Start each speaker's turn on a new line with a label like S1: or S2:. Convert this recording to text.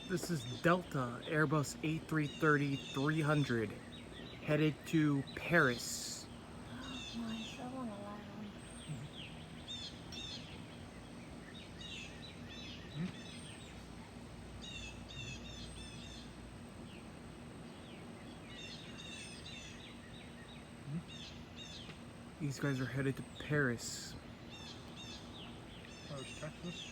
S1: This is Delta Airbus A330-300 headed to Paris.
S2: Nice, I want to land.
S1: These guys are headed to Paris.
S3: Oh, it's Texas?